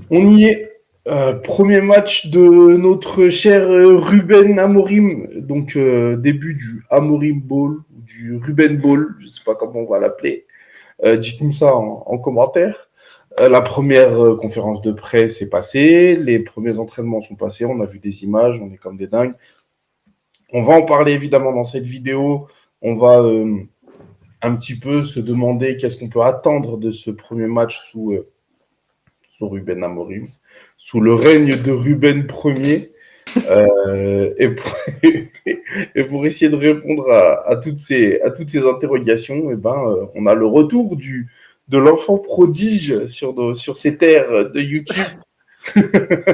On y est. Premier match de notre cher Ruben Amorim. Donc, début du Amorim Ball, du Ruben Ball, je ne sais pas comment on va l'appeler. Dites-nous ça en commentaire. La première conférence de presse est passée, les premiers entraînements sont passés, on a vu des images, on est comme des dingues. On va en parler évidemment dans cette vidéo. On va un petit peu se demander qu'est-ce qu'on peut attendre de ce premier match sous Ruben Amorim, sous le règne de Ruben Ier. Et pour essayer de répondre à toutes ces interrogations, on a le retour de l'enfant prodige sur ces terres de YouTube.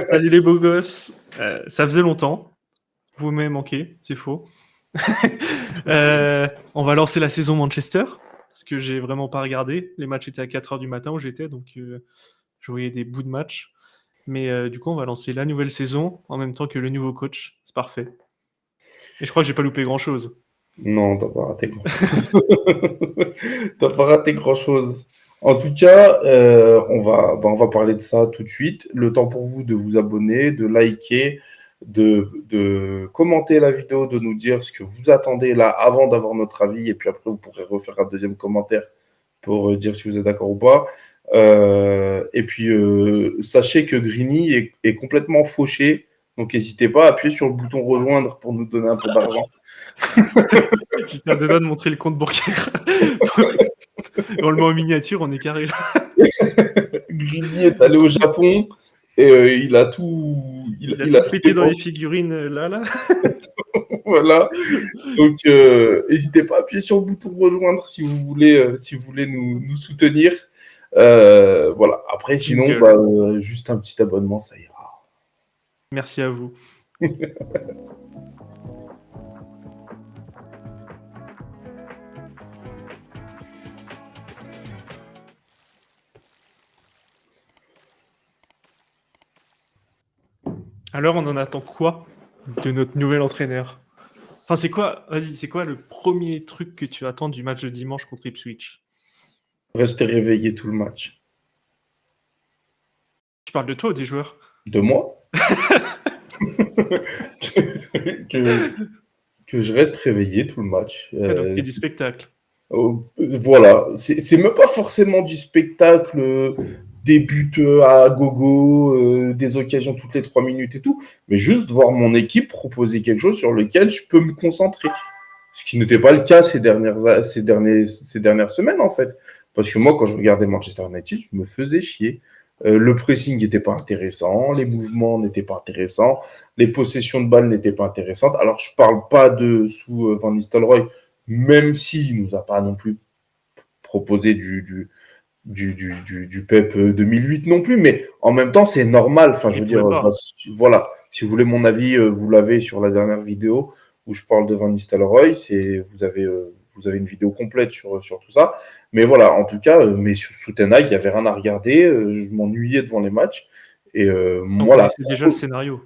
Salut les beaux gosses. Ça faisait longtemps. Vous m'avez manqué, c'est faux. On va lancer la saison Manchester, parce que j'ai vraiment pas regardé. Les matchs étaient à 4h du matin où j'étais, donc je voyais des bouts de matchs. Mais du coup, on va lancer la nouvelle saison en même temps que le nouveau coach. C'est parfait. Et je crois que j'ai pas loupé grand-chose. Non, t'as pas raté grand-chose. T'as pas raté grand-chose. En tout cas, on va parler de ça tout de suite. Le temps pour vous de vous abonner, de liker, de commenter la vidéo, de nous dire ce que vous attendez là avant d'avoir notre avis. Et puis après, vous pourrez refaire un deuxième commentaire pour dire si vous êtes d'accord ou pas. Et puis, sachez que Greeny est complètement fauché. Donc, n'hésitez pas à appuyer sur le bouton rejoindre pour nous donner un peu d'argent. J'étais à deux doigts de montrer le compte bancaire. On le met en miniature, on est carré là. Greeny est allé au Japon et il a tout, Il a il a tout tout pété dans les dépensé. figurines là. Voilà. Donc, n'hésitez pas à appuyer sur le bouton rejoindre si vous voulez nous soutenir. Voilà. Après, sinon, Jingle. juste un petit abonnement, ça ira. Merci à vous. Alors, on en attend quoi de notre nouvel entraîneur? Enfin, c'est quoi le premier truc que tu attends du match de dimanche contre Ipswich? Restez réveillés tout le match. Tu parles de toi ou des joueurs? De moi que, que je reste réveillé tout le match. Donc, il y a du spectacle. Voilà, c'est même pas forcément du spectacle, des buts à gogo, des occasions toutes les 3 minutes et tout, mais juste voir mon équipe proposer quelque chose sur lequel je peux me concentrer. Ce qui n'était pas le cas ces dernières semaines, en fait. Parce que moi, quand je regardais Manchester United, je me faisais chier. Le pressing n'était pas intéressant, les mouvements n'étaient pas intéressants, les possessions de balles n'étaient pas intéressantes. Alors, je parle pas de sous Van Nistelrooy, même s'il nous a pas non plus proposé du PEP 2008 non plus, mais en même temps, c'est normal. Enfin, je Il veux dire, pouvait pas. voilà, si vous voulez mon avis, vous l'avez sur la dernière vidéo où je parle de Van Nistelrooy, vous avez une vidéo complète sur tout ça. Mais voilà, en tout cas, mais sous Ten Hag, il n'y avait rien à regarder, je m'ennuyais devant les matchs. Et On moi, connaissait déjà le scénario.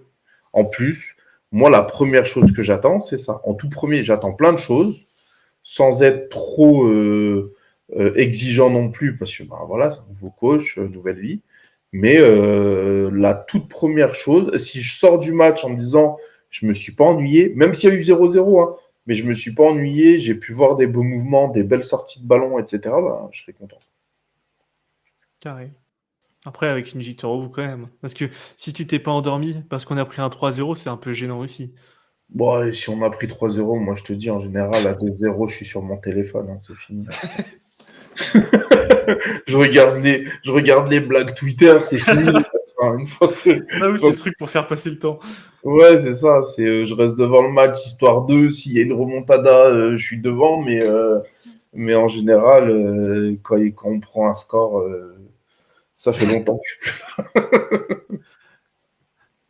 en plus, moi, la première chose que j'attends, c'est ça. En tout premier, j'attends plein de choses, sans être trop exigeant non plus, parce que voilà, c'est un nouveau coach, nouvelle vie. Mais la toute première chose, si je sors du match en me disant je me suis pas ennuyé, même s'il y a eu 0-0, hein, mais je me suis pas ennuyé, j'ai pu voir des beaux mouvements, des belles sorties de ballon, etc., je serais content. Carré. Après, avec une victoire au bout quand même. Parce que si tu t'es pas endormi parce qu'on a pris un 3-0, c'est un peu gênant aussi. Bon, et si on a pris 3-0, moi je te dis, en général, à 2-0, je suis sur mon téléphone, hein, c'est fini. Je regarde les blagues Twitter, c'est fini. Enfin, une fois que, Ah oui, c'est le truc pour faire passer le temps. ouais, c'est ça. C'est, je reste devant le match histoire de s'il y a une remontada, je suis devant, mais en général, quand on prend un score, ça fait longtemps que je suis plus.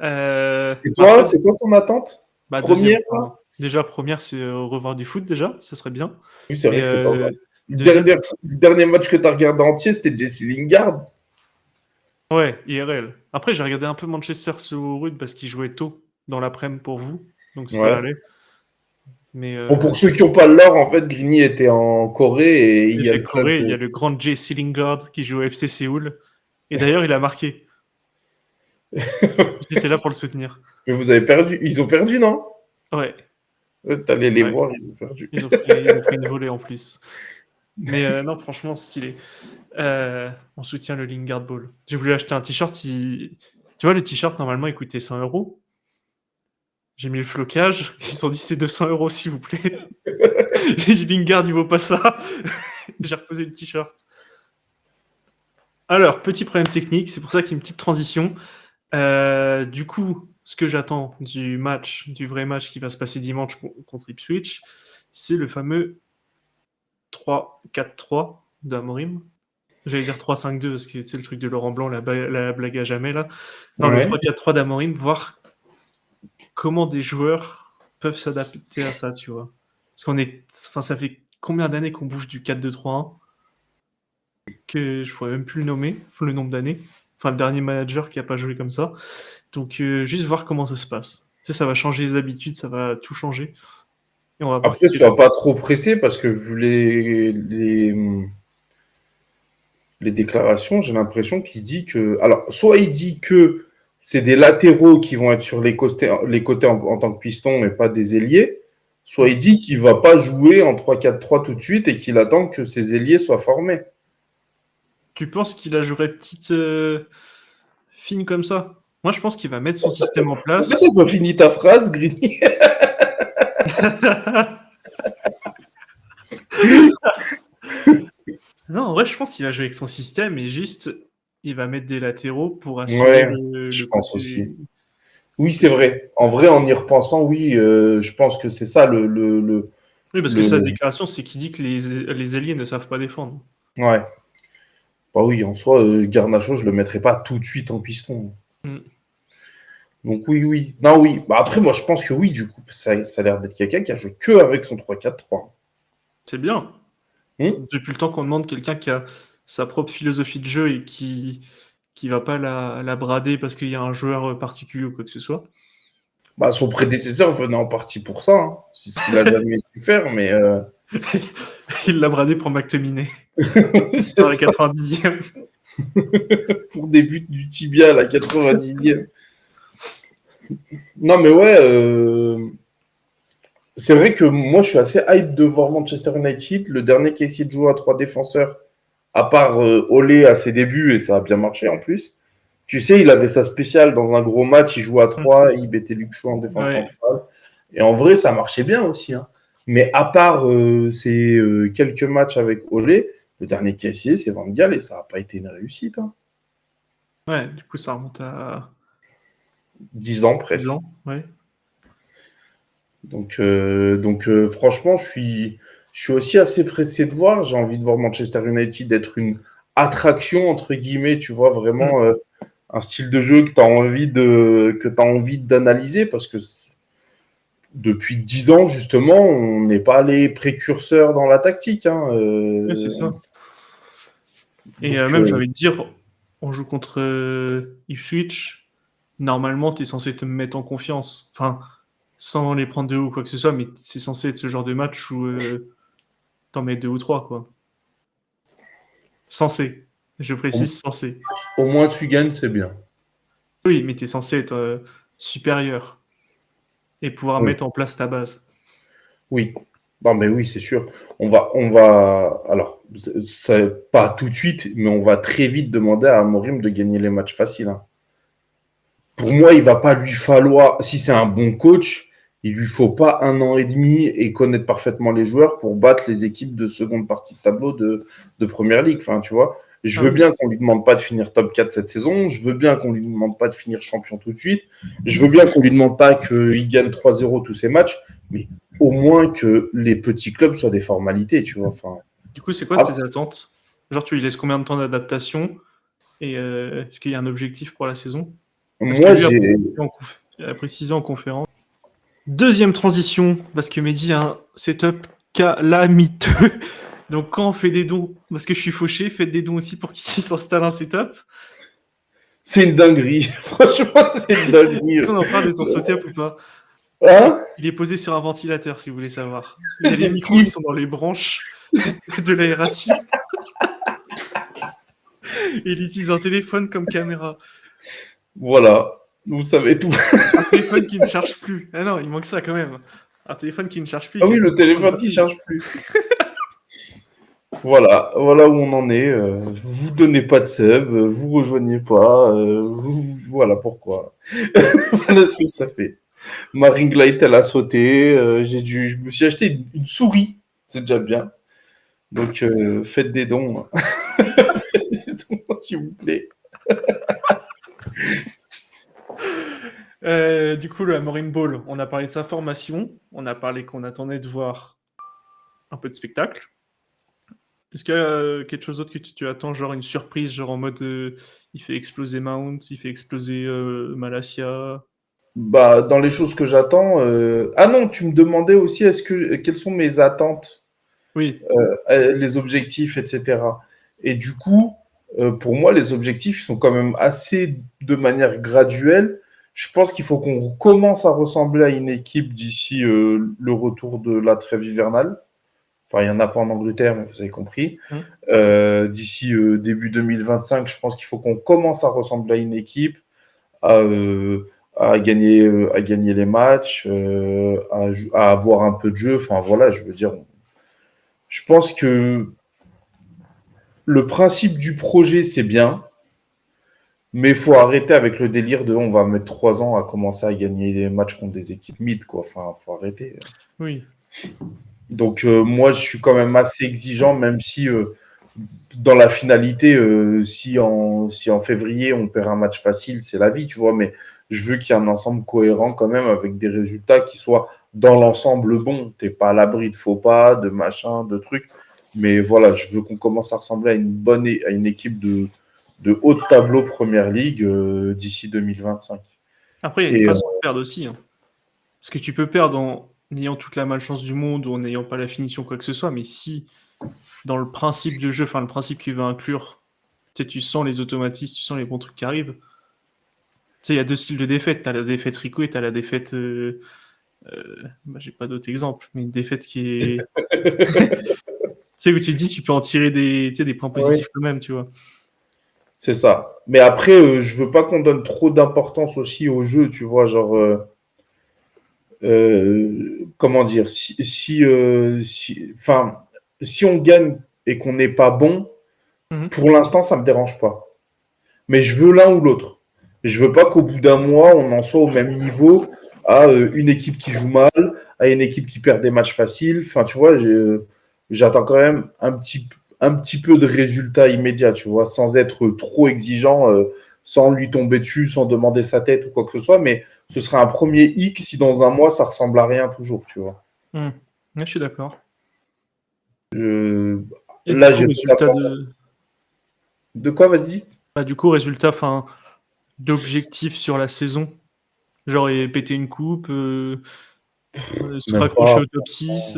Et toi, Après, c'est quoi ton attente? deuxième Première? point. Déjà, première, c'est revoir du foot déjà, ça serait bien. Oui, c'est vrai Mais que c'est pas mal. deuxième, Le dernier match que tu as regardé entier, c'était Jesse Lingard. ouais, IRL. Après, j'ai regardé un peu Manchester sous Rude parce qu'il jouait tôt dans l'après-midi pour vous, donc ça Ouais. allait. Mais Bon, pour ceux qui n'ont pas l'or, en fait, Grigny était en Corée et il y a j'ai le club. Corée, il y a le grand Jesse Lingard qui joue au FC Séoul. Et d'ailleurs, il a marqué. J'étais là pour le soutenir. Mais vous avez perdu. Ils ont perdu, non? Ouais, T'allais les ouais. voir, ils ont perdu. Ils ont pris une volée en plus. Mais non, franchement, stylé. On soutient le Lingard Ball. J'ai voulu acheter un t-shirt. Tu vois, le t-shirt, normalement, il coûtait 100 euros. J'ai mis le flocage. Ils ont dit c'est 200 euros, s'il vous plaît. J'ai dit Lingard, il vaut pas ça. J'ai reposé le t-shirt. Alors, petit problème technique. C'est pour ça qu'il y a une petite transition. Du coup, ce que j'attends du vrai match qui va se passer dimanche contre Ipswich, c'est le fameux 3-4-3 d'Amorim. J'allais dire 3-5-2 parce que c'est le truc de Laurent Blanc, la blague à jamais là. Non, le Ouais. 3-4-3 d'Amorim, voir comment des joueurs peuvent s'adapter à ça, tu vois. Parce ça fait combien d'années qu'on bouffe du 4-2-3-1 que je pourrais même plus le nommer, le nombre d'années. Enfin, le dernier manager qui a pas joué comme ça. Donc, juste voir comment ça se passe. Tu sais, ça va changer les habitudes, ça va tout changer. Et on va voir Après, qui est le... sois pas trop pressé parce que vu les déclarations, j'ai l'impression qu'il dit que. Alors, soit il dit que c'est des latéraux qui vont être sur les côtés en tant que piston et pas des ailiers, soit il dit qu'il va pas jouer en 3-4-3 tout de suite et qu'il attend que ses ailiers soient formés. Tu penses qu'il a joué petite fine comme ça? Moi, je pense qu'il va mettre son système en Pourquoi place. t'as pas fini ta phrase, Grigny? Non, en vrai, je pense qu'il va jouer avec son système et juste, il va mettre des latéraux pour assurer Ouais, je le pense côté. aussi. Oui, c'est vrai. En vrai, en y repensant, oui, je pense que c'est ça Oui, parce que le... sa déclaration, c'est qu'il dit que les alliés ne savent pas défendre. Ouais. Bah oui, en soi, Garnacho, je le mettrais pas tout de suite en piston. Mm. Donc oui, oui. Non, oui. Bah après, moi, je pense que oui, du coup, ça a l'air d'être quelqu'un qui a joué que avec son 3-4-3. C'est bien. Hmm. Depuis le temps qu'on demande quelqu'un qui a sa propre philosophie de jeu et qui va pas la brader parce qu'il y a un joueur particulier ou quoi que ce soit. Bah, son prédécesseur venait en partie pour ça, hein. C'est ce qu'il a jamais pu faire, mais Il l'a bradé pour McTominay c'est dans la ça. 90e. Pour des buts du tibia à la 90e. Non, mais ouais, c'est vrai que moi, je suis assez hype de voir Manchester United. Le dernier qui a essayé de jouer à trois défenseurs, à part Olé à ses débuts, et ça a bien marché en plus. Tu sais, il avait sa spéciale dans un gros match, il jouait à 3, il mettait Luc Shaw en défense Ouais. centrale. Et en vrai, ça marchait bien aussi, hein. Mais à part ces quelques matchs avec Olé, le dernier qui a essayé, c'est Van Gaal, et ça n'a pas été une réussite, hein. Ouais, du coup, ça remonte à 10 ans 10 presque. ans. Ouais. Donc, franchement, je suis aussi assez pressé de voir. J'ai envie de voir Manchester United être une attraction, entre guillemets, tu vois, Mm. vraiment un style de jeu que tu as envie d'analyser parce que depuis 10 ans, justement, on n'est pas les précurseurs dans la tactique, hein. Ouais, c'est ça. Et Donc, même, j'ai envie de dire, on joue contre Ipswich. Normalement, tu es censé te mettre en confiance. Enfin, sans les prendre de haut ou quoi que ce soit, mais c'est censé être ce genre de match où t'en mets deux ou trois, quoi. Censé. Je au, précise censé. au moins, tu gagnes, c'est bien. Oui, mais t'es censé être supérieur et pouvoir Oui. mettre en place ta base. Oui. Non, mais oui, c'est sûr. Alors, pas tout de suite, mais on va très vite demander à Amorim de gagner les matchs faciles, hein. Pour moi, il va pas lui falloir, si c'est un bon coach, il lui faut pas 1 an et demi et connaître parfaitement les joueurs pour battre les équipes de seconde partie de tableau de Première Ligue. Enfin, tu vois, je Ah veux oui. bien qu'on lui demande pas de finir top 4 cette saison. Je veux bien qu'on lui demande pas de finir champion tout de suite. Je veux bien qu'on lui demande pas qu'il gagne 3-0 tous ses matchs, mais au moins que les petits clubs soient des formalités, tu vois. Enfin, Du coup, c'est quoi ah, tes attentes? Genre, tu lui laisses combien de temps d'adaptation? Et est-ce qu'il y a un objectif pour la saison? Parce que moi, lui j'ai. a précisé en conférence. Deuxième transition, parce que Mehdi a un setup calamiteux. Donc quand on fait des dons, parce que je suis fauché, faites des dons aussi pour qu'il s'installe un setup. C'est une dinguerie. Franchement, c'est une Est-ce dinguerie. qu'on en parle de ton setup ou pas? Hein? Il est posé sur un ventilateur, si vous voulez savoir. Il y a les C'est micros qui qui? sont dans les branches de l'aération. Il utilise un téléphone comme caméra. Voilà, vous savez tout. Un téléphone qui ne charge plus. Ah non, il manque ça quand même. Un téléphone qui ne charge plus et Ah qui a oui, le 10% de téléphone qui batterie. charge plus. Voilà, voilà où on en est. Vous donnez pas de sub, vous rejoignez pas. Voilà pourquoi. Voilà ce que ça fait. Ma ring light, elle a sauté. Je me suis acheté une souris. C'est déjà bien. Donc, faites des dons. Faites des dons, s'il vous plaît. Du coup, le Amorim Ball, on a parlé de sa formation, on a parlé qu'on attendait de voir un peu de spectacle. Est-ce qu'il y a quelque chose d'autre que tu attends, genre une surprise, genre en mode il fait exploser Mount, il fait exploser Malasia? Bah, dans les choses que j'attends. Ah non, tu me demandais aussi quelles sont mes attentes, Oui, les objectifs, etc. Et du coup, pour moi, les objectifs ils sont quand même assez de manière graduelle. Je pense qu'il faut qu'on commence à ressembler à une équipe d'ici le retour de la trêve hivernale. Enfin, il n'y en a pas en Angleterre, mais vous avez compris. hum, D'ici début 2025, je pense qu'il faut qu'on commence à ressembler à une équipe, à, à gagner les matchs, à avoir un peu de jeu. Enfin, voilà, je veux dire, je pense que le principe du projet, c'est bien, mais il faut arrêter avec le délire de on va mettre 3 ans à commencer à gagner des matchs contre des équipes mid, quoi. Enfin, faut arrêter. oui. Donc, moi, je suis quand même assez exigeant, même si dans la finalité, si en février on perd un match facile, c'est la vie, tu vois. Mais je veux qu'il y ait un ensemble cohérent quand même avec des résultats qui soient dans l'ensemble bons. T'es pas à l'abri de faux pas, de machin, de trucs. Mais voilà, je veux qu'on commence à ressembler à une équipe de haut de tableau Première Ligue d'ici 2025. Après, il y a une Et façon de perdre aussi, hein. Parce que tu peux perdre en ayant toute la malchance du monde ou en n'ayant pas la finition, quoi que ce soit, mais si dans le principe de jeu, enfin le principe qu'il veut inclure, tu sais, tu sens les automatismes, tu sens les bons trucs qui arrivent. Tu sais, il y a deux styles de défaite. T'as la défaite Rico et t'as la défaite. Bah, j'ai pas d'autres exemples, mais une défaite qui est. Tu sais, où tu te dis, tu peux en tirer tu sais, des points oui, positifs quand même, tu vois. c'est ça. Mais après, je veux pas qu'on donne trop d'importance aussi au jeu, tu vois, genre. Comment dire, enfin, si on gagne et qu'on n'est pas bon, Mhm. pour l'instant, ça me dérange pas. Mais je veux l'un ou l'autre. Je veux pas qu'au bout d'un mois, on en soit au même niveau à une équipe qui joue mal, à une équipe qui perd des matchs faciles. Enfin, tu vois, j'attends quand même un petit peu de résultats immédiats, tu vois, sans être trop exigeant, sans lui tomber dessus, sans demander sa tête ou quoi que ce soit. Mais ce serait un premier X si dans un mois, ça ressemble à rien toujours, tu vois. Mhm. Ouais, je suis d'accord. Je- Et du Là, coup, j'ai résultat totalement. de. De quoi, vas-y? Bah, du coup, résultat, enfin, d'objectif sur la saison. Genre, et péter une coupe, se Même raccrocher pas. au top 6.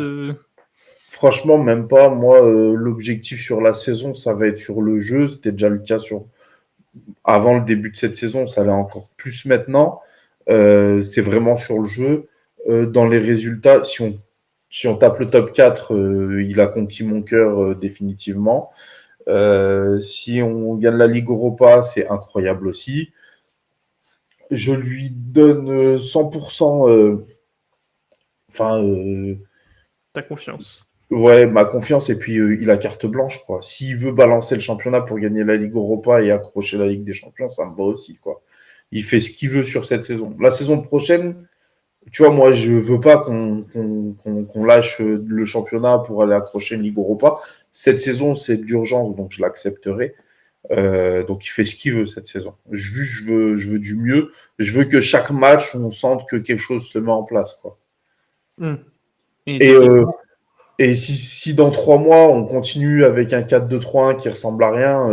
Franchement, même pas. Moi, l'objectif sur la saison, ça va être sur le jeu. C'était déjà le cas avant le début de cette saison. Ça l'est encore plus maintenant. C'est vraiment sur le jeu. Dans les résultats, si on tape le top 4, il a conquis mon cœur définitivement. Si on gagne la Ligue Europa, c'est incroyable aussi. Je lui donne 100%. Enfin, Ta confiance. ouais, ma confiance et puis il a carte blanche, quoi. S'il veut balancer le championnat pour gagner la Ligue Europa et accrocher la Ligue des Champions, ça me va aussi, quoi. Il fait ce qu'il veut sur cette saison. La saison prochaine, tu vois, moi, je veux pas qu'on lâche le championnat pour aller accrocher une Ligue Europa. Cette saison, c'est de l'urgence, donc je l'accepterai. Donc il fait ce qu'il veut cette saison. Je veux du mieux. Je veux que chaque match, on sente que quelque chose se met en place, quoi. Et Et techniquement, Et si dans 3 mois, on continue avec un 4-2-3-1 qui ressemble à rien,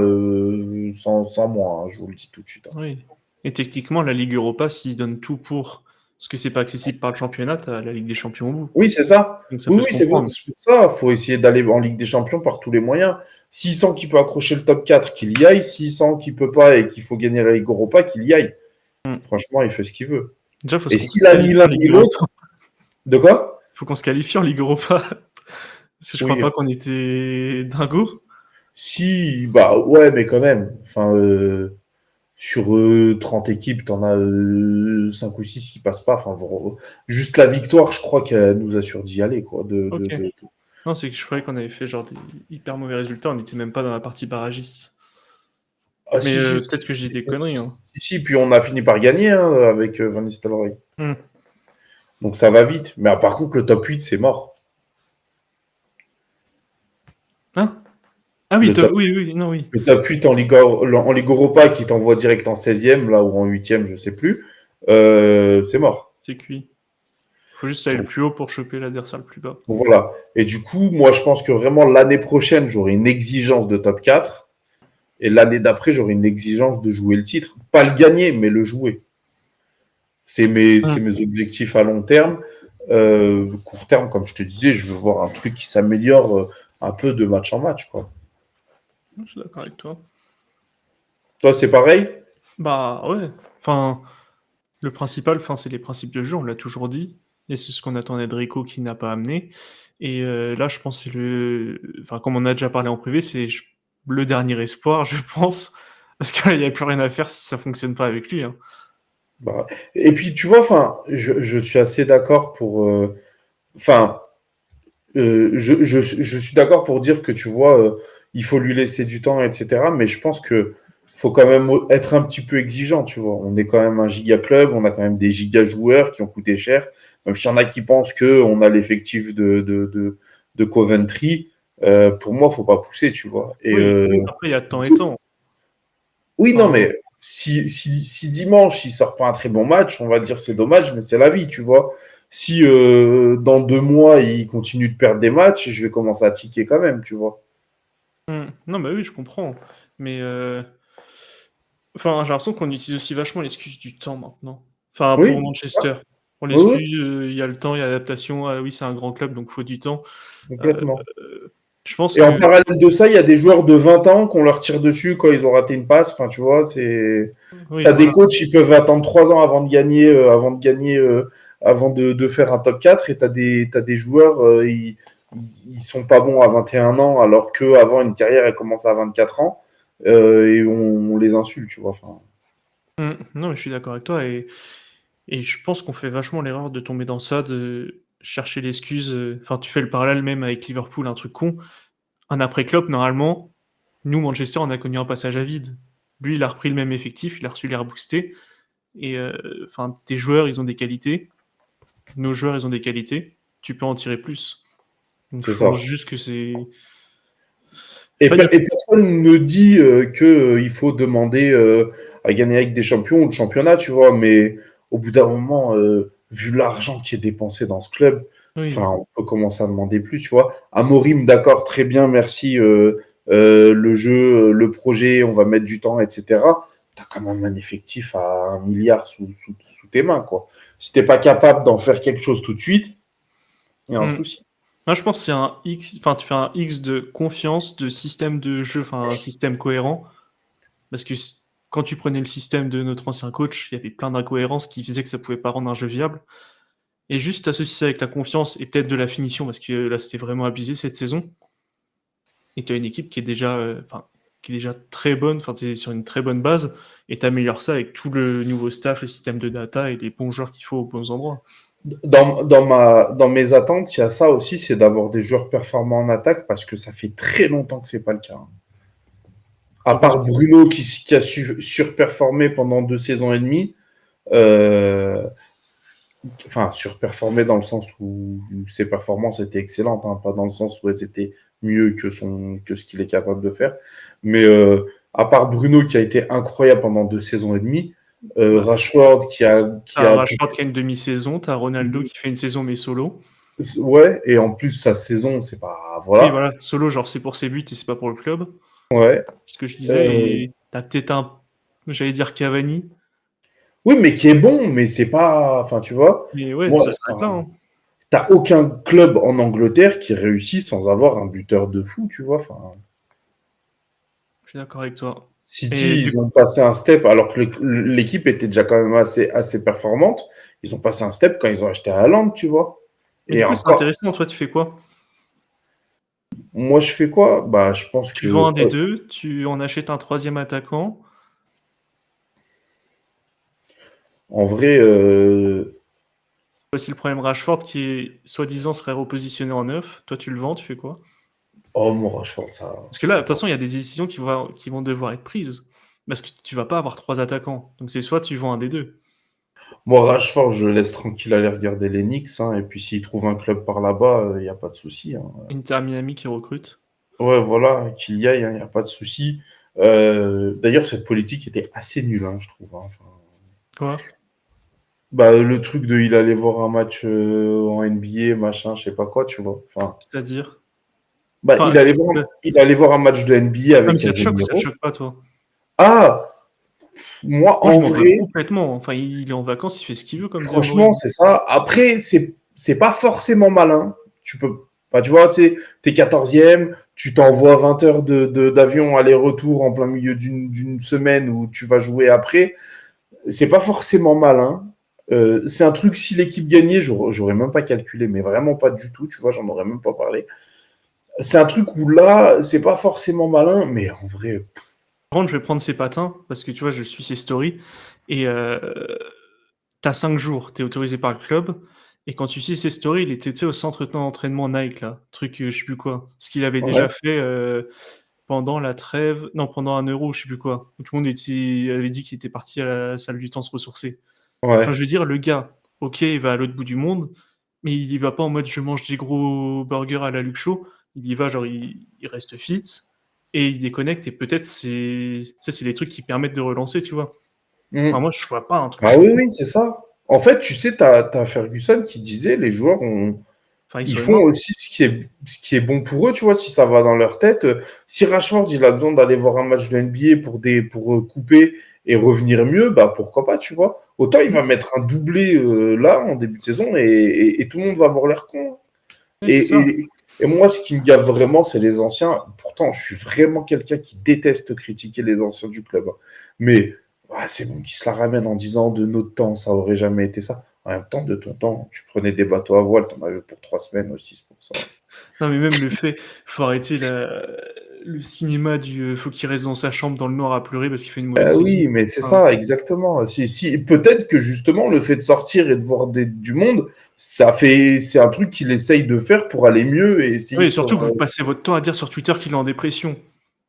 sans moi, hein, je vous le dis tout de suite, hein. oui. Et techniquement, la Ligue Europa, s'ils donnent tout pour. Parce que c'est pas accessible par le championnat, t'as la Ligue des Champions au bout. Oui, c'est ça. Donc ça Oui, peut se oui, c'est comprendre. pour ça. Il faut essayer d'aller en Ligue des Champions par tous les moyens. S'il sent qu'il peut accrocher le top 4, qu'il y aille. S'il sent qu'il peut pas et qu'il faut gagner la Ligue Europa, qu'il y aille. Mm. Franchement, il fait ce qu'il veut. Déjà, il faut Et qu'on se s'il a ni qualifie l'un en Ligue ni Europa. l'autre, de quoi? Faut qu'on se qualifie en Ligue Europa. Parce que je crois Oui. pas qu'on était dingo. Si, bah ouais, mais quand même. Enfin, sur 30 équipes, t'en as 5 ou 6 qui passent pas. Enfin, juste la victoire, je crois qu'elle nous assure d'y aller, quoi. Ok. Non, c'est que je croyais qu'on avait fait genre des hyper mauvais résultats, on n'était même pas dans la partie barragiste. Ah, Mais si, si, peut-être que j'ai des conneries. Hein. si, puis on a fini par gagner hein, avec Van Nistelrooy. Hmm. Donc ça va vite. Mais par contre, le top 8, c'est mort. Hein Ah oui, Le top, oui, oui, non, oui. le top 8 en Ligue Europa qui t'envoie direct en 16e, là, ou en 8e, je sais plus, c'est mort. C'est cuit. Faut juste aller le Donc, plus haut pour choper l'adversaire le plus bas. donc voilà. Et du coup, moi, je pense que vraiment l'année prochaine, j'aurai une exigence de top 4. Et l'année d'après, j'aurai une exigence de jouer le titre. Pas le gagner, mais le jouer. C'est mes objectifs à long terme. Court terme, comme je te disais, je veux voir un truc qui s'améliore un peu de match en match. Quoi. Je suis d'accord avec toi. Toi, c'est pareil? Bah ouais. Enfin, le principal, c'est les principes de jeu, on l'a toujours dit. Et c'est ce qu'on attendait de Rico qui n'a pas amené. Et là, je pense que c'est Enfin, comme on a déjà parlé en privé, c'est le dernier espoir, je pense. Parce qu'il n'y a plus rien à faire si ça fonctionne pas avec lui. Hein. Bah, et puis, tu vois, enfin, je suis assez d'accord pour. Enfin, je suis d'accord pour dire que tu vois, il faut lui laisser du temps, etc. Mais je pense que faut quand même être un petit peu exigeant, tu vois. On est quand même un giga club, on a quand même des giga joueurs qui ont coûté cher. Même s'il y en a qui pensent que on a l'effectif de Coventry, pour moi, faut pas pousser, tu vois. Et Oui, après, il y a temps et temps. oui, non, Enfin, mais si dimanche il sort pas un très bon match, on va dire c'est dommage, mais c'est la vie, tu vois. Si dans 2 mois il continue de perdre des matchs, je vais commencer à tiquer quand même, tu vois. non, bah oui, je comprends. Mais enfin, j'ai l'impression qu'on utilise aussi vachement l'excuse du temps maintenant. Enfin, pour Oui, Manchester. On oui, oui, l'excuse, il y a le temps, il y a l'adaptation. Ah oui, c'est un grand club, donc il faut du temps. Heu, complètement. je pense Et en que parallèle de ça, il y a des joueurs de 20 ans qu'on leur tire dessus quand ils ont raté une passe. Enfin, tu vois, c'est. oui, T'as des voilà. coachs, ils peuvent attendre 3 ans avant de faire un top 4 et t'as des joueurs, ils sont pas bons à 21 ans alors qu'avant une carrière, elle commence à 24 ans et on les insulte, tu vois. Enfin, Non, mais je suis d'accord avec toi et je pense qu'on fait vachement l'erreur de tomber dans ça, de chercher l'excuse, enfin, tu fais le parallèle même avec Liverpool, un truc con. Un après Klopp, normalement, nous, Manchester, on a connu un passage à vide. Lui, il a repris le même effectif, il a reçu l'air boosté et enfin, tes joueurs, ils ont des qualités, nos joueurs, ils ont des qualités, tu peux en tirer plus. Donc c'est je ça. pense juste que c'est Et, enfin, il y a et personne ne dit qu'il faut demander à gagner avec des champions ou le championnat, tu vois, mais au bout d'un moment, vu l'argent qui est dépensé dans ce club, oui, enfin, on peut commencer à demander plus, tu vois. Amorim, d'accord, très bien, merci, le jeu, le projet, on va mettre du temps, etc. T'as quand même un effectif à 1 milliard sous tes mains, quoi. Si t'es pas capable d'en faire quelque chose tout de suite, il y a un mmh. souci. Moi, je pense que c'est un X enfin, tu fais un X de confiance, de système de jeu, enfin, un système cohérent. Parce que quand tu prenais le système de notre ancien coach, il y avait plein d'incohérences qui faisaient que ça pouvait pas rendre un jeu viable. Et juste associer ça avec la confiance et peut-être de la finition, parce que là, c'était vraiment abusé cette saison. Et tu as une équipe qui est déjà, enfin, qui est déjà très bonne, enfin, tu es sur une très bonne base, et tu améliores ça avec tout le nouveau staff, le système de data et les bons joueurs qu'il faut aux bons endroits. Dans mes attentes, il y a ça aussi, c'est d'avoir des joueurs performants en attaque parce que ça fait très longtemps que c'est pas le cas. À T'en penses part quoi? Bruno qui a surperformé pendant 2 saisons et demie, euh, enfin surperformé dans le sens où ses performances étaient excellentes, hein, pas dans le sens où elles étaient mieux que ce qu'il est capable de faire. Mais à part Bruno qui a été incroyable pendant 2 saisons et demie, Bah, Rashford qui a Rashford qui a une demi-saison, tu as Ronaldo qui fait une saison mais solo. ouais, et en plus sa saison, c'est pas Oui, voilà. voilà, solo, genre c'est pour ses buts et c'est pas pour le club, Ouais. c'est ce que je disais, Euh, et tu as peut-être j'allais dire Cavani, oui, mais qui est bon, mais c'est pas. Enfin, tu vois, mais ouais, moi, ça s'arrête là. enfin, Hein. t'as aucun club en Angleterre qui réussit sans avoir un buteur de fou, tu vois. Enfin, Je suis d'accord avec toi. Et City, du ils ont passé un step, alors que l'équipe était déjà quand même assez performante. Ils ont passé un step quand ils ont acheté Haaland, tu vois. mais Et du coup, c'est encore, intéressant, toi, tu fais quoi? moi, je fais quoi? Bah, je pense Tu vends que un des 2, tu en achètes un troisième attaquant, En vrai, Voici le problème Rashford qui est soi-disant serait repositionné en neuf. Toi, tu le vends, tu fais quoi? oh, mon Rashford, Parce que là, de ça toute va. façon, il y a des décisions qui vont devoir être prises. Parce que tu vas pas avoir 3 attaquants. Donc c'est soit tu vends un des deux. Moi, Rashford, je le laisse tranquille aller regarder les Knicks, hein, et puis s'il trouve un club par là-bas, il n'y a pas de souci, hein. Inter Miami qui recrute. Ouais, voilà, qu'il y aille, il n'y a pas de souci. D'ailleurs, cette politique était assez nulle, hein, je trouve, hein. Enfin, Quoi? bah, le truc de il allait voir un match en NBA, machin, je sais pas quoi, tu vois. Enfin, C'est-à-dire? bah, Enfin, il allait voir un match de NBA ah, avec mais ça te choque ou ça te Casemiro. choque pas, toi? Ah, moi, Moi, je en m'en veux vrai, complètement. Enfin, il est en vacances, il fait ce qu'il veut, comme dit franchement, Amorim. c'est ça. Après, c'est pas forcément malin. Tu peux, enfin, tu vois, tu sais, t'es 14e, tu t'envoies 20 heures d'avion aller-retour en plein milieu d'une semaine où tu vas jouer après. C'est pas forcément malin. C'est un truc, si l'équipe gagnait, j'aurais même pas calculé, mais vraiment pas du tout, tu vois, j'en aurais même pas parlé. C'est un truc où là, c'est pas forcément malin, mais en vrai, Par contre, je vais prendre ses patins, parce que tu vois, je suis ses stories. Et t'as 5 jours, t'es autorisé par le club. Et quand tu suis ses stories, il était tu sais, au centre d'entraînement Nike, là. Truc, je sais plus quoi. Ce qu'il avait ouais, déjà fait pendant la trêve. Non, pendant un euro, je sais plus quoi. Où tout le monde avait dit qu'il était parti à la salle du temps se ressourcer. Enfin, ouais. je veux dire, le gars, ok, il va à l'autre bout du monde, mais il y va pas en mode je mange des gros burgers à la Luke Show. Il y va, genre, il reste fit et il déconnecte. Et peut-être ça, c'est les trucs qui permettent de relancer, tu vois. Enfin, Mm. moi, je vois pas un Ah truc. oui, oui, c'est ça. En fait, tu sais, t'as Ferguson qui disait les joueurs Enfin, ils ils sont font humains. aussi ce qui est bon pour eux, tu vois, si ça va dans leur tête. Si Rashford, il a besoin d'aller voir un match de NBA pour couper et revenir mieux, bah pourquoi pas, tu vois. Autant il Mmh. va mettre un doublé là en début de saison et tout le monde va avoir l'air con. Ouais, c'est Et, ça. et moi, ce qui me gave vraiment, c'est les anciens. Pourtant, je suis vraiment quelqu'un qui déteste critiquer les anciens du club, hein. Mais c'est bon qu'ils se la ramènent en disant de notre temps, ça aurait jamais été ça. En même temps, de ton temps, tu prenais des bateaux à voile, t'en avais pour 3 semaines aussi, c'est pour ça. Non, mais même le fait, faut arrêter le cinéma du faut qu'il reste dans sa chambre dans le noir à pleurer parce qu'il fait une mauvaise saison. Oui, mais c'est Enfin, ça, exactement. Peut-être que justement, le fait de sortir et de voir du monde, c'est un truc qu'il essaye de faire pour aller mieux et essayer oui, et de se. surtout que vous passez votre temps à dire sur Twitter qu'il est en dépression.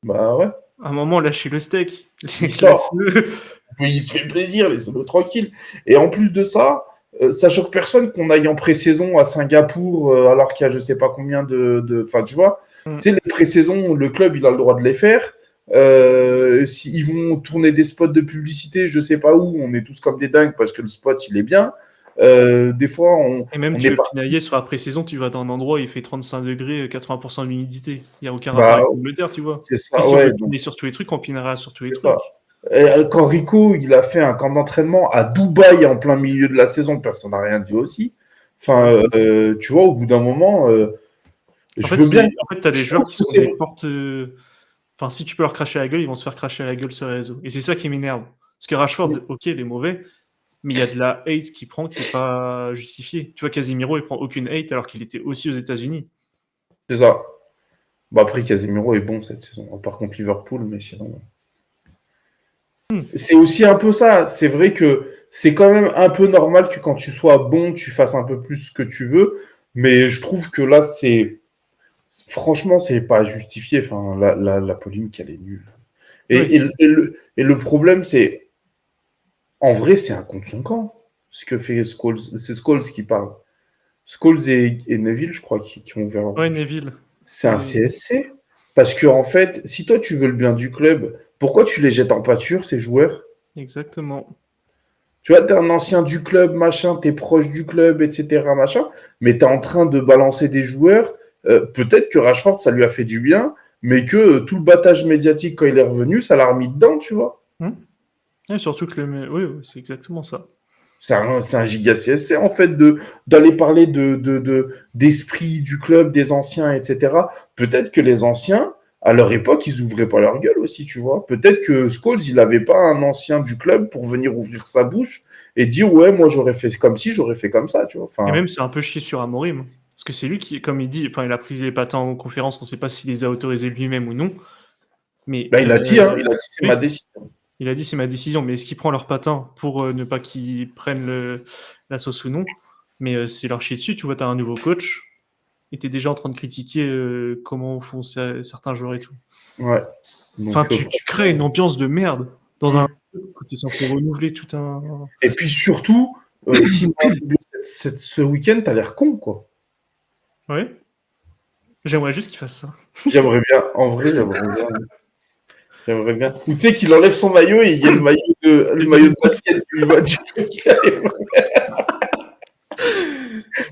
Bah ouais, À un moment, lâchez le steak, il sort. laisse-le. Mais il se fait plaisir, laissez-le tranquille. Et en plus de ça, ça choque personne qu'on aille en pré-saison à Singapour alors qu'il y a je sais pas combien Enfin, tu vois, Mmh. tu sais, les pré-saisons, le club, il a le droit de les faire. S'ils vont tourner des spots de publicité, je sais pas où, on est tous comme des dingues parce que le spot, il est bien. Des fois, Et même on tu est veux parti. pinailler sur la pré-saison, tu vas dans un endroit où il fait 35 degrés, 80% d'humidité. Il y a aucun rapport Bah, avec l'Angleterre, tu vois? c'est Puis ça, si on veut ouais. Donc, piner sur tous les trucs, on pinera sur tous les c'est ça. trucs. Quand Rico, il a fait un camp d'entraînement à Dubaï en plein milieu de la saison, personne n'a rien dit aussi. Enfin, Ouais. tu vois, au bout d'un moment, En je fait, veux bien. tu Je des trouve joueurs qui que sont c'est. des portes, enfin, si tu peux leur cracher à la gueule, ils vont se faire cracher à la gueule sur les réseaux et c'est ça qui m'énerve. Parce que Rashford, OK, il est mauvais, mais il y a de la hate qu'il prend qui est pas justifiée. Tu vois, Casemiro, il prend aucune hate alors qu'il était aussi aux États-Unis. C'est ça. Bah après, Casemiro est bon cette saison. Par contre, Liverpool, mais sinon. Mmh. C'est aussi un peu ça. C'est vrai que c'est quand même un peu normal que quand tu sois bon, tu fasses un peu plus ce que tu veux. Mais je trouve que là, c'est. Franchement, c'est pas justifié. Enfin, la polémique, elle est nulle. Oui, Et le problème, c'est. En vrai, c'est un contre son camp. Ce que fait Scholes. C'est Scholes qui parle. Scholes et Neville, je crois, qui ont ouvert la ouais, bouche. Neville, C'est un c'est CSC. Parce que, en fait, si toi, tu veux le bien du club, pourquoi tu les jettes en pâture, ces joueurs? exactement. Tu vois, t'es un ancien du club, machin, t'es proche du club, etc., machin, mais t'es en train de balancer des joueurs. Peut-être que Rashford, ça lui a fait du bien, mais que tout le battage médiatique, quand il est revenu, ça l'a remis dedans, tu vois. Mmh. Ouais, surtout que oui, oui, c'est exactement ça. C'est un giga CSC, en fait, d'aller parler d'esprit du club, des anciens, etc. Peut-être que les anciens, à leur époque, ils ouvraient pas leur gueule aussi, tu vois. Peut-être que Scholes, il n'avait pas un ancien du club pour venir ouvrir sa bouche et dire, ouais, moi, j'aurais fait comme ci, j'aurais fait comme ça, tu vois. Et Enfin, même, c'est un peu chier sur Amorim. Parce que c'est lui qui, comme il dit, enfin, il a pris les patins en conférence, on ne sait pas s'il les a autorisés lui-même ou non. Mais bah, il a dit, c'est ma oui, décision. Il a dit c'est ma décision, mais est-ce qu'il prend leur patin pour ne pas qu'ils prennent la sauce ou non? Mais c'est leur chier dessus, tu vois, t'as un nouveau coach, et t'es déjà en train de critiquer comment font certains joueurs et tout. Ouais. Enfin, Donc, tu crées une ambiance de merde dans un truc où t'es censé renouveler tout un... Et puis surtout, s'il m'a doublé ce week-end, t'as l'air con, quoi. Ouais. J'aimerais juste qu'il fasse ça. J'aimerais bien, en vrai, j'aimerais bien. J'aimerais bien. Ou tu sais qu'il enlève son maillot et il y a le maillot de basket du match.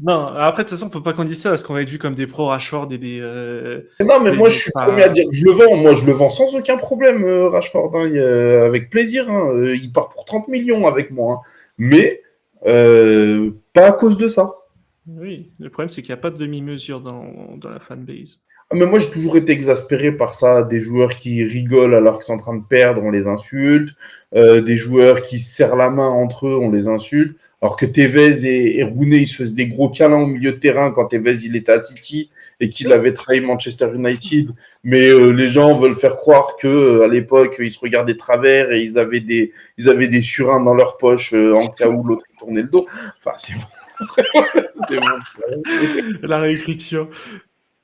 Non, après, de toute façon, faut pas qu'on dise ça, parce qu'on va être vu comme des pros Rashford et des... Non, mais moi, je suis le premier à dire que je le vends. Moi, je le vends sans aucun problème, Rashford. Hein. Avec plaisir. Hein. Il part pour 30 millions avec moi. Hein. Mais pas à cause de ça. Oui, le problème, c'est qu'il n'y a pas de demi-mesure dans la fanbase. Ah, mais moi, j'ai toujours été exaspéré par ça. Des joueurs qui rigolent alors qu'ils sont en train de perdre, on les insulte. Des joueurs qui se serrent la main entre eux, on les insulte. Alors que Tevez et Rooney, ils se faisaient des gros câlins au milieu de terrain quand Tevez, il était à City et qu'il avait trahi Manchester United. Mais les gens veulent faire croire que à l'époque, ils se regardaient de travers et ils avaient des surins dans leur poche en cas où l'autre tournait le dos. Enfin, c'est bon. C'est bon. La réécriture.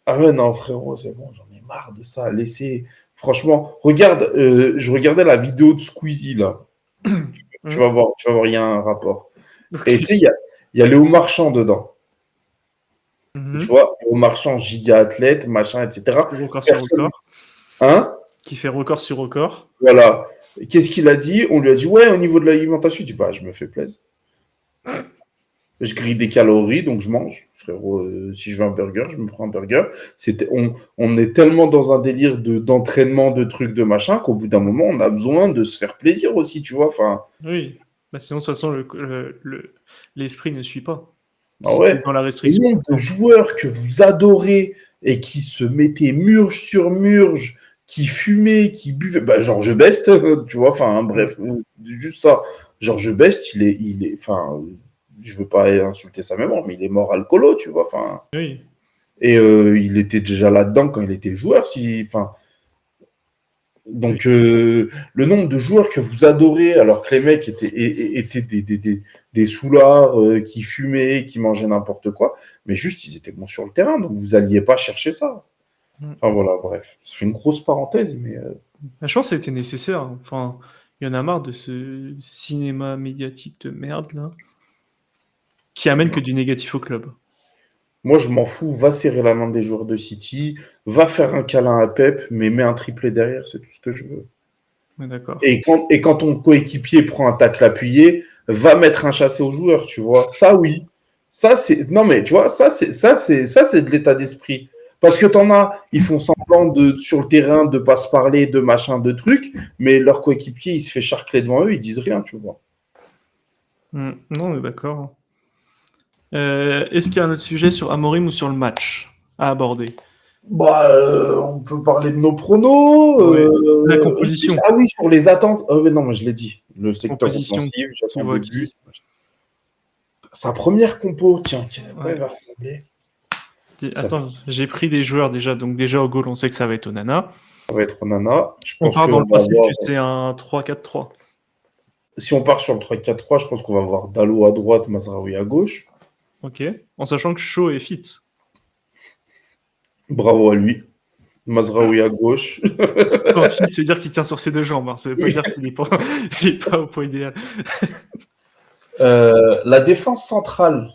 Ah ouais, non, frérot, c'est bon, j'en ai marre de ça. Laissez. Franchement, regarde, je regardais la vidéo de Squeezie, là. Tu vas voir, il y a un rapport. Et Okay. tu sais, il y a Léo Marchand dedans. Tu Mhm. vois, Léo Marchand, giga athlète, machin, etc. Record sur Personne. record. Hein? Qui fait record sur record. Voilà. Et qu'est-ce qu'il a dit? On lui a dit, ouais, au niveau de l'alimentation, il dit, bah, je me fais plaisir. Je grille des calories, donc je mange. Frérot, si je veux un burger, je me prends un burger. On est tellement dans un délire d'entraînement, de trucs, de machin, qu'au bout d'un moment, on a besoin de se faire plaisir aussi, tu vois. Enfin, Oui. Bah, sinon, de toute façon, l'esprit ne suit pas. ah Si tu es ouais. dans la Le restriction. nombre de joueurs que vous adorez et qui se mettaient murge sur murge, qui fumaient, qui buvaient. Bah, Georges Best, tu vois, enfin, bref, juste ça. Georges Best, enfin, je veux pas insulter sa mémoire, mais il est mort alcoolo, tu vois, enfin. Oui. Et il était déjà là-dedans quand il était joueur. Enfin, donc, le nombre de joueurs que vous adorez, alors que les mecs étaient des soulards qui fumaient, qui mangeaient n'importe quoi, mais juste, ils étaient bons sur le terrain, donc vous alliez pas chercher ça. Enfin, voilà, bref. Ça fait une grosse parenthèse, mais... Je pense que ça a été nécessaire. Enfin, il y en a marre de ce cinéma médiatique de merde, là, qui amène que du négatif au club. Moi, je m'en fous. Va serrer la main des joueurs de City, va faire un câlin à Pep, mais mets un triplé derrière, c'est tout ce que je veux. Ouais, d'accord. Et quand ton coéquipier prend un tacle appuyé, va mettre un chassé au joueur, tu vois. Ça, oui. Ça, c'est. Non, mais tu vois, ça, c'est de l'état d'esprit. Parce que t'en as, ils font semblant sur le terrain de pas se parler, de machin, de trucs, mais leur coéquipier, il se fait charcler devant eux, ils disent rien, tu vois. Non, on est d'accord. Est-ce qu'il y a un autre sujet sur Amorim ou sur le match à aborder? Bah, on peut parler de nos pronos. Ouais. La composition. Ah oui, sur les attentes. Mais non, mais je l'ai dit. Le secteur Composition. offensif, Qui j'attends voit des buts. qui? Sa première compo, tiens, à quoi Ouais. elle va ressembler? Attends, j'ai pris des joueurs déjà. Donc déjà au goal, on sait que ça va être Onana. Ça va être Onana. Je On pense part dans qu'on le va principe avoir. que c'est un 3-4-3. Si on part sur le 3-4-3, je pense qu'on va avoir Dalot à droite, Mazraoui à gauche. Ok. En sachant que Shaw est fit. Bravo à lui. Mazraoui à gauche. Quand fit, c'est dire qu'il tient sur ses deux jambes. Hein. Ça veut pas dire qu'il est pas, il est pas au point idéal. La défense centrale,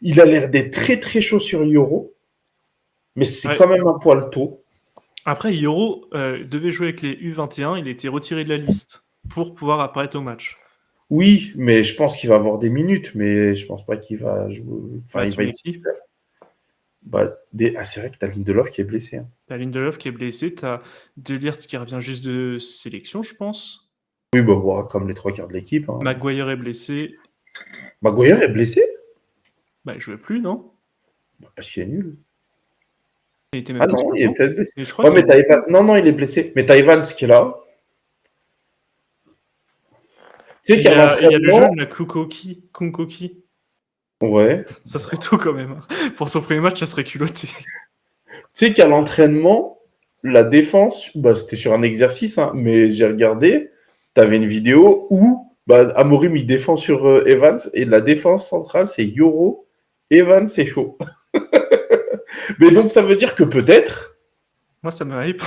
il a l'air d'être très très chaud sur Yoro, mais c'est Ouais. quand même un poil tôt. Après, Yoro devait jouer avec les U21. Il a été retiré de la liste pour pouvoir apparaître au match. Oui, mais je pense qu'il va avoir des minutes, mais je pense pas qu'il va jouer. Enfin, il Tu va mets être qui? titulaire. C'est vrai que t'as Lindelof qui est blessé. Hein. T'as Lindelof qui est blessé. T'as De Ligt qui revient juste de sélection, je pense. Oui, bah, comme les trois quarts de l'équipe. Hein. Maguire est blessé. Maguire est blessé? Bah, il jouait plus, non? Bah, parce qu'il est nul. Il était Ah même pas sur non, le il est banc. peut-être blessé. Et je crois Ouais, qu'il mais t'as Evans. Non, il est blessé. Mais t'as Evans qui est là. Tu sais il qu'à y a, il y a le l'entraînement. jeune, la Kunkoki. Ouais. Ça serait tout quand même. Hein. Pour son premier match, ça serait culotté. Tu sais qu'à l'entraînement, la défense, bah, c'était sur un exercice, hein, mais j'ai regardé. avais une vidéo où Amorim il défend sur Evans et la défense centrale c'est Yoro, Evans c'est chaud. Mais donc ça veut dire que peut-être Moi, ça me hype.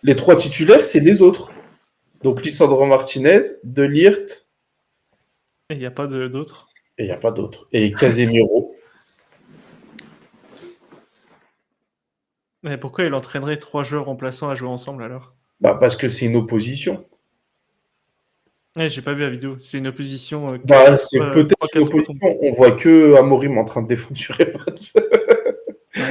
les 3 titulaires c'est les autres. Donc Lisandro Martinez, De Ligt Il n'y a pas d'autres. et il n'y a pas d'autres. Et Casemiro. Mais pourquoi il entraînerait 3 joueurs remplaçants à jouer ensemble alors? Parce que c'est une opposition. Ouais, j'ai pas vu la vidéo. C'est une opposition C'est peut-être une 3-4 opposition. On voit que Amorim en train de défendre sur Evans. Ouais.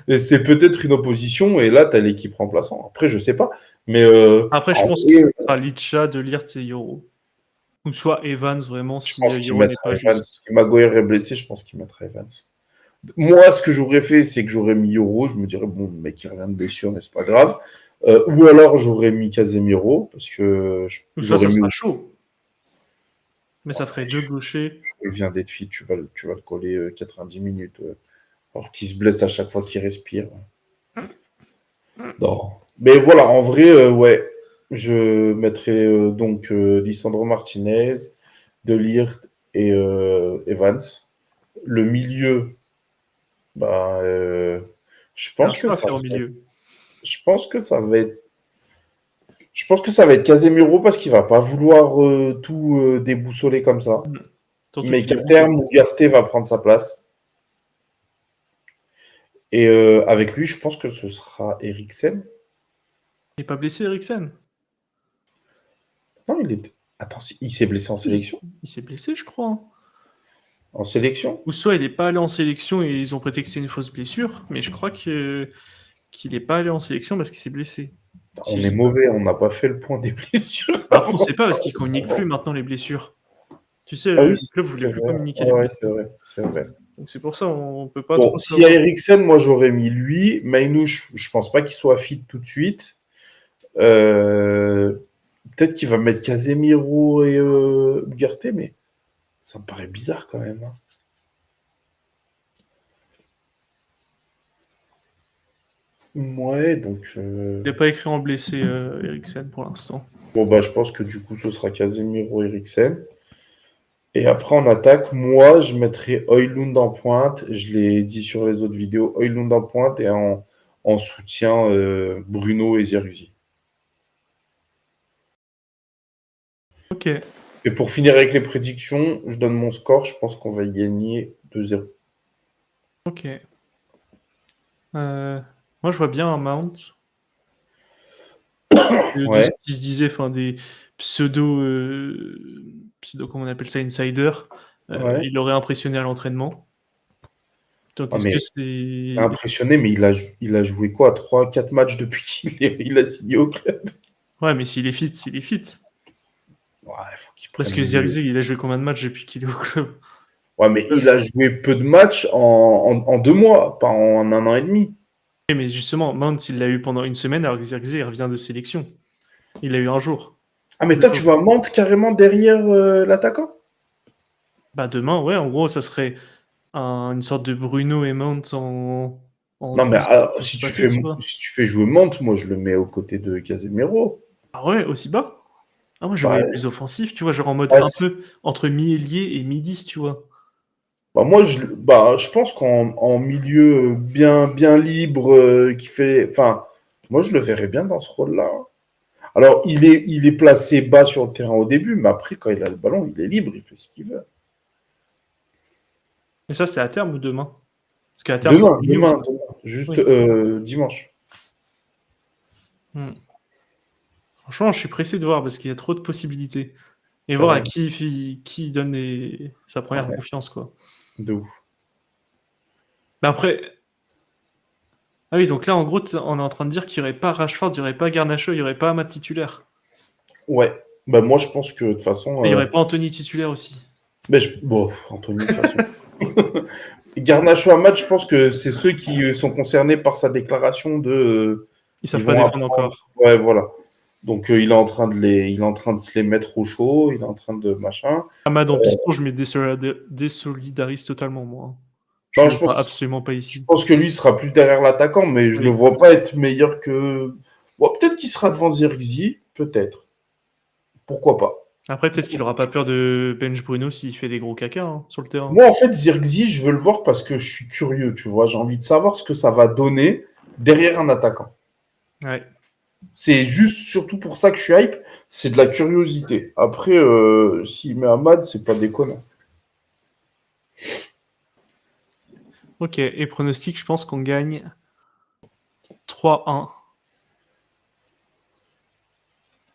Et c'est peut-être une opposition et là, tu as l'équipe remplaçant. Après, je sais pas. Mais Après, je pense que ce sera Licha, De Ligt et Yoro. Ou soit Evans, vraiment, je si pense qu'il Yoro n'est mettra pas Evans. juste. Si Maguire est blessé, je pense qu'il mettra Evans. Moi, ce que j'aurais fait, c'est que j'aurais mis Euro. Je me dirais, bon, le mec, il revient de blessure, mais c'est pas grave. Ou alors, j'aurais mis Casemiro, parce que Ou soit j'aurais ça mis. sera chaud. Mais ça ferait 2 gauchers. Il vient d'être fit, tu vas le coller 90 minutes. Alors qu'il se blesse à chaque fois qu'il respire. Non. Mais voilà, en vrai, ouais. Je mettrais donc Lisandro Martinez, De Ligt et Evans. Le milieu, je C'est un pense que choix à ça faire au va être, milieu. je pense que ça va être, je pense que ça va être Casemiro parce qu'il va pas vouloir tout déboussoler comme ça. Surtout Mais qu'il est qu'à blessé. terme, Ugarte va prendre sa place. Et avec lui, je pense que ce sera Eriksen. Il n'est pas blessé, Eriksen? Non, il est. Attends, il s'est blessé en sélection? Il s'est blessé, je crois, hein. En sélection? Ou soit il n'est pas allé en sélection et ils ont prétexté une fausse blessure, mais je crois qu'il n'est pas allé en sélection parce qu'il s'est blessé. Si On je est dis pas. mauvais, on n'a pas fait le point des blessures. Bah, après, on sait pas parce qu'ils communiquent plus maintenant les blessures. Tu sais, Ah oui, le club voulait c'est plus vrai. communiquer les Ouais, c'est blessures. vrai, c'est vrai. Donc c'est pour ça on peut pas Bon, trop s'il y a savoir. Eriksen, moi j'aurais mis lui. Mainouche, je pense pas qu'il soit fit tout de suite. Euh, Peut-être qu'il va mettre Casemiro et Ugarte, mais ça me paraît bizarre quand même, hein. Ouais, donc. Il n'est pas écrit en blessé, Eriksen, pour l'instant. Bon, je pense que du coup, ce sera Casemiro Eriksen. Et après, en attaque, moi, je mettrai Højlund en pointe. Je l'ai dit sur les autres vidéos. Højlund en pointe et en soutien Bruno et Zerzi. Ok, Et pour finir avec les prédictions, je donne mon score. Je pense qu'on va y gagner 2-0. ok. Moi, je vois bien un Mount. De Ouais, ce qui se disait, enfin, des pseudo, comment on appelle ça, insider, ouais. il aurait impressionné à l'entraînement. Donc, Ah, est-ce que mais c'est. impressionné, mais il a joué quoi? 3-4 matchs depuis il a signé au club. Ouais, mais s'il est fit, s'il est fit. Ouais, faut qu'il Parce prenne que Zirkzee, il a joué combien de matchs depuis qu'il est au club? Ouais, mais il a joué peu de matchs en 2 mois, pas en un an et demi. Oui, mais justement, Mount, il l'a eu pendant une semaine, alors que Zirkzee, il revient de sélection. Il l'a eu un jour. Ah, mais 2 toi, tu jours. vois Mantes carrément derrière l'attaquant? Bah, demain, ouais, en gros, ça serait une sorte de Bruno et Mount en Non, mais 10 espacés, tu vois. si tu fais jouer Mantes, moi, je le mets aux côtés de Casemiro. Ah ouais, aussi bas? Ah, moi, je le Bah, voyais plus offensif, tu vois, genre en mode ouais, un peu entre mi-ailier et mi-10, tu vois. moi, je pense qu'en milieu bien libre, qui fait. Enfin, moi, je le verrais bien dans ce rôle-là. Alors, il est placé bas sur le terrain au début, mais après, quand il a le ballon, il est libre, il fait ce qu'il veut. Mais ça, c'est à terme ou demain? Parce qu'à terme, c'est milieu aussi. Demain. Juste Oui. dimanche. Hmm. Franchement, je suis pressé de voir parce qu'il y a trop de possibilités. Et voir à Carrément. qui donne sa première Ouais, confiance, quoi. de ouf. Mais après. Ah oui, donc là, en gros, on est en train de dire qu'il n'y aurait pas Rashford, il n'y aurait pas Garnacho, il n'y aurait pas Amat titulaire. Ouais. Moi, je pense que de toute façon. Et il n'y aurait pas Anthony titulaire aussi. Bon, Anthony, de toute façon. Garnacho Amat, je pense que c'est ceux qui sont concernés par sa déclaration de. Ils Ils savent pas vont défendre apprendre. encore. Ouais, voilà. Donc, il est en train il est en train de se les mettre au chaud, il est en train de machin. Amad en piston, je me désolidarise totalement, moi. Je Non, le vois absolument pas je ici. pense que lui sera plus derrière l'attaquant, mais je le Oui. vois pas être meilleur que. Bon, peut-être qu'il sera devant Zirkzee, peut-être. pourquoi pas. Après, peut-être qu'il aura pas peur de bench Bruno s'il fait des gros caca sur le terrain. Moi, en fait, Zirkzee, je veux le voir parce que je suis curieux, tu vois. J'ai envie de savoir ce que ça va donner derrière un attaquant. Ouais. C'est juste surtout pour ça que je suis hype, c'est de la curiosité. Après, s'il met Ahmad, c'est pas déconnant. Ok, et pronostic, je pense qu'on gagne 3-1.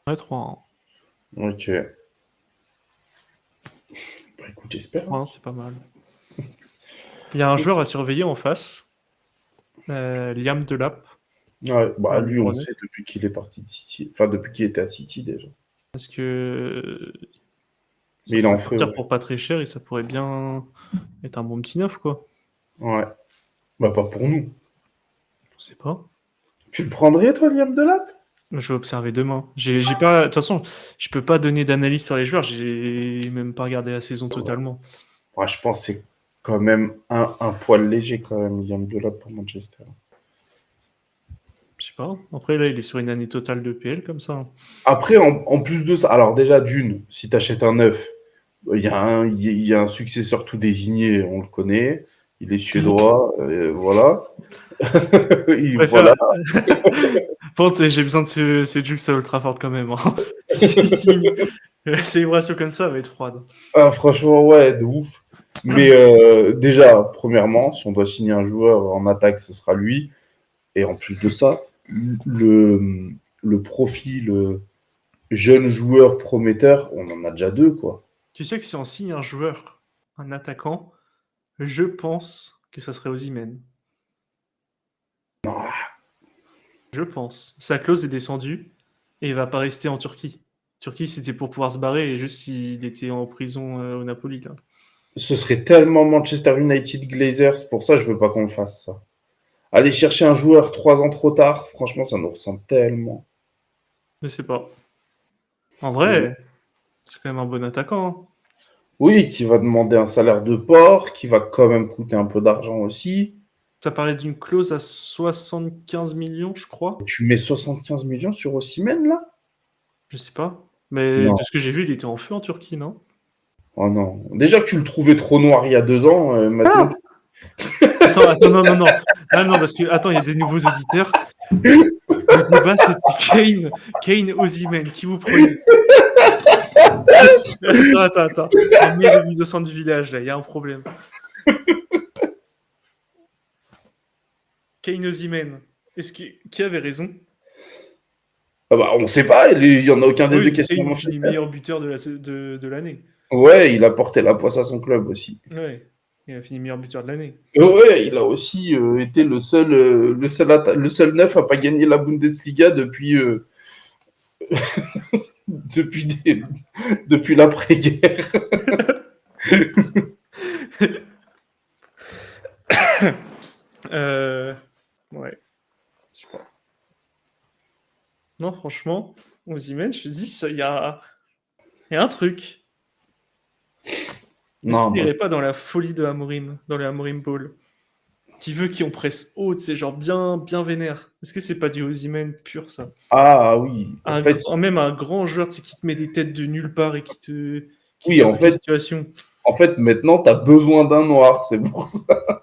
Ouais, 3-1. Ok. Bah écoute, j'espère. 3-1, c'est pas mal. Il y a un joueur à surveiller en face, Liam Delap. Ouais, bah Le lui, on le Polonais. sait depuis qu'il est parti de City. Enfin, depuis qu'il était à City déjà. Parce que ça Mais il est en pourrait feu, partir ouais. pour pas très cher et ça pourrait bien être un bon petit neuf, quoi. Ouais. Bah pas pour nous. Je sais pas. Tu le prendrais, toi, Liam Delap? Je vais observer demain. J'ai pas. De toute façon, je peux pas donner d'analyse sur les joueurs. J'ai même pas regardé la saison totalement. Ouais, je pense que c'est quand même un poil léger, quand même, Liam Delap pour Manchester. Je sais pas. Après, là, il est sur une année totale de PL comme ça. Après, en plus de ça, alors déjà, d'une, si tu achètes un neuf, il y a un successeur tout désigné, on le connaît. Il est suédois, voilà. Je Voilà. préfère. Bon, j'ai besoin de ce Jules à Old Trafford quand même. Si la célébration comme ça va être froide. Ah, franchement, ouais, de ouf. Mais déjà, premièrement, si on doit signer un joueur en attaque, ce sera lui. Et en plus de ça, le, le profil jeune joueur prometteur, on en a déjà deux, quoi. Tu sais que si on signe un joueur, un attaquant, je pense que ça serait Osimhen. Je pense. Sa clause est descendue et il va pas rester en Turquie. Turquie, c'était pour pouvoir se barrer et juste il était en prison au Napoli là. Ce serait tellement Manchester United Glazers, pour ça, je veux pas qu'on le fasse, ça. Aller chercher un joueur 3 ans trop tard, franchement, ça nous ressemble tellement. Je sais pas. En Mm. vrai, c'est quand même un bon attaquant. Hein. Oui, qui va demander un salaire de porc, qui va quand même coûter un peu d'argent aussi. Ça parlait d'une clause à 75 millions, je crois. Tu mets 75 millions sur Osimhen, là? Je sais pas. Mais Non. de ce que j'ai vu, il était en feu en Turquie, non? Oh non. Déjà que tu le trouvais trop noir il y a 2 ans, maintenant. Ah attends, non, non, non. Ah non, parce que, attends, il y a des nouveaux auditeurs. Le débat, c'était Kane Osimhen, qui vous prenez? Attends. On met l'église au centre du village, là, il y a un problème. Kane Osimhen, qui avait raison? Ah bah, on sait pas, il y en a aucun des deux Oui, qui est sur Kane finit Manchester. meilleur buteur de l'année. Ouais, il a porté la poisse à son club aussi. Ouais, il a fini meilleur buteur de l'année. Ouais, il a aussi été le seul neuf à pas gagner la Bundesliga depuis, depuis l'après-guerre. Euh, ouais, je sais pas. Non, franchement, Osimhen, je te dis, il y a un truc. Est-ce Non, qu'il moi, n'irait pas dans la folie de Amorim, dans le Amorim Ball, qui veut qu'on presse haut, c'est genre bien, bien vénère. Est-ce que c'est pas du Osimhen pur, ça? ah oui, en fait, Même un grand joueur, tu sais, qui te met des têtes de nulle part et qui oui, tire en de la fait, situation. en fait, maintenant, tu as besoin d'un noir, c'est pour ça.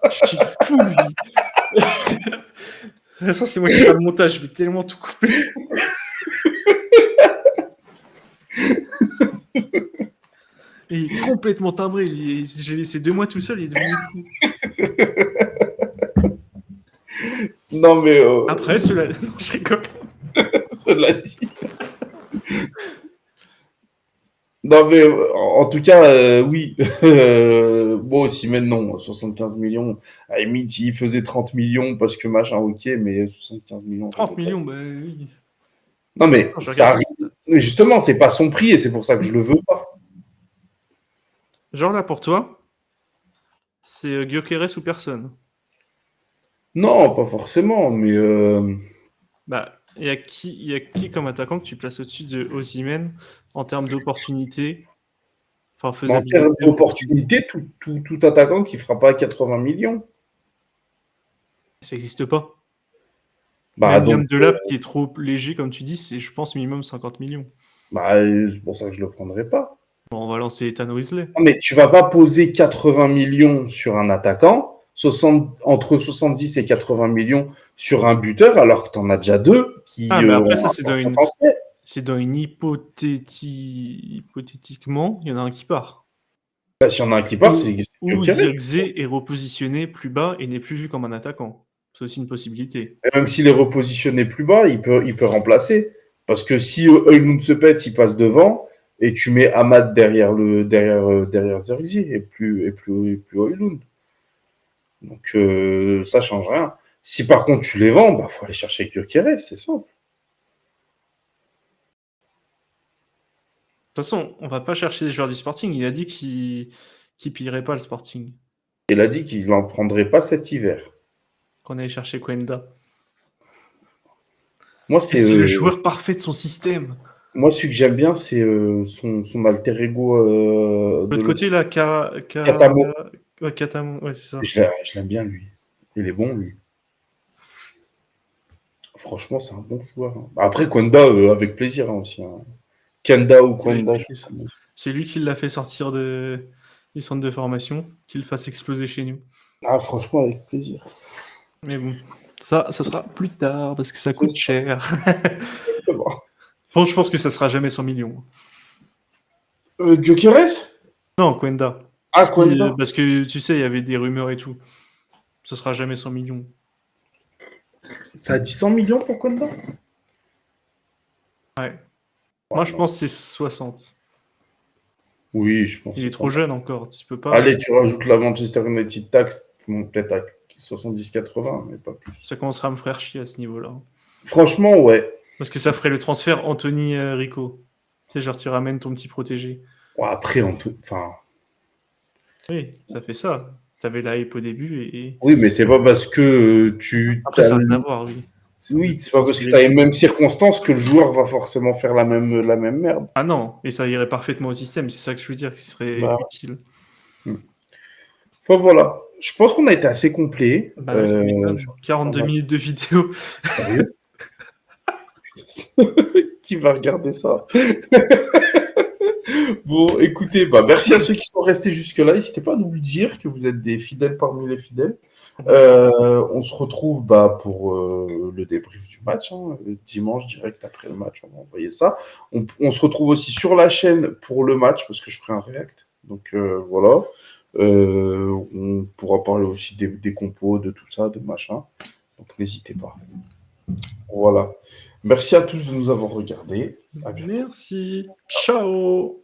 Je suis fou, lui. Ça, c'est moi qui fais le montage, je vais tellement tout couper. Il est complètement timbré. J'ai laissé 2 mois tout seul, il est devenu fou. Non, mais Après, cela. Non, je rigole. cela dit. Non, mais en tout cas, oui. Bon, aussi, maintenant, 75 millions. À la limite, il faisait 30 millions parce que machin, ok, mais 75 millions, 30 t'inquiète pas. millions, bah oui. Non, mais Attends, je ça regarde. arrive. Justement, c'est pas son prix et c'est pour ça que je le veux pas. Genre là, pour toi, c'est Gyökeres ou personne. Non, pas forcément, mais Bah, il y a qui comme attaquant que tu places au-dessus de Osimhen en termes d'opportunité, enfin en termes faisabilité, opportunité. d'opportunité, tout attaquant qui fera pas 80 millions. Ça n'existe pas. Bah, Même donc, Liam Delap, qui est trop léger, comme tu dis, c'est, je pense, minimum 50 millions. Bah, c'est pour ça que je le prendrai pas. Bon, on va lancer Ethan Weasley. Non, mais tu vas pas poser 80 millions sur un attaquant, entre 70 et 80 millions sur un buteur, alors que tu en as déjà deux qui Ah, mais après, ont ça, un c'est fort potentiel. dans une hypothétiquement, il y en a un qui part. Bah, s'il y en a un qui part, c'est Ou Gyökeres. Zirkzee est repositionné plus bas et n'est plus vu comme un attaquant. C'est aussi une possibilité. Et même s'il est repositionné plus bas, il peut remplacer. Parce que si Højlund se pète, il passe devant, et tu mets Ahmad derrière Zirkzee, et plus Højlund. Donc ça change rien. Si par contre tu les vends, bah faut aller chercher Gyökeres, c'est simple. De toute façon, on va pas chercher les joueurs du Sporting. Il a dit qu'il pillerait pas le Sporting. Il a dit qu'il n'en prendrait pas cet hiver. Qu'on allait chercher Quenda. Moi, Et c'est le joueur parfait de son système. moi, celui que j'aime bien, c'est son alter ego De de l'autre côté, là, Katamo. ouais, Katamo, ouais, c'est ça. Je l'aime bien, lui. Il est bon, lui. Franchement, c'est un bon joueur, hein. Après, Kwenda, avec plaisir, hein, aussi, hein. Kenda ou Avec Kwenda, je sais plaisir. pas. C'est lui qui l'a fait sortir du centre de formation, qu'il le fasse exploser chez nous. Ah, franchement, avec plaisir. Mais bon, ça sera plus tard parce que ça coûte cher. Bon, je pense que ça sera jamais 100 millions. Gyökeres? Non, Quenda. Ah, Kwenda. Parce que tu sais, il y avait des rumeurs et tout. Ça sera jamais 100 millions. Ça a dit 100 millions pour Kwenda? Ouais. Moi, je pense que c'est 60. Oui, je pense. Il est trop jeune encore. Tu peux pas. Allez, tu rajoutes la Manchester United tax, bon, peut-être à 70-80, mais pas plus. Ça commencera à me faire chier à ce niveau-là. Franchement, ouais. Parce que ça ferait le transfert Anthony Rico. Tu sais, genre, tu ramènes ton petit protégé. Ouais, après, enfin, Oui, ça fait ça. T'avais la hype au début et. oui, mais c'est pas parce que tu Après, ça n'a rien à voir, oui. oui, c'est pas parce que tu as les mêmes circonstances que le joueur va forcément faire la même merde. Ah non, et ça irait parfaitement au système, c'est ça que je veux dire, qui serait Bah, utile. enfin, voilà. Je pense qu'on a été assez complet. Bah, tu m'étonnes. 42 minutes de vidéo. Sérieux. Qui va regarder ça? Bon, écoutez, bah, merci à ceux qui sont restés jusque-là. N'hésitez pas à nous le dire que vous êtes des fidèles parmi les fidèles. On se retrouve pour le débrief du match, hein, dimanche direct après le match. On va envoyer ça. On se retrouve aussi sur la chaîne pour le match parce que je ferai un react. Donc voilà. On pourra parler aussi des compos, de tout ça, de machin. Donc n'hésitez pas. Voilà. Merci à tous de nous avoir regardés. À bientôt. Merci. Ciao.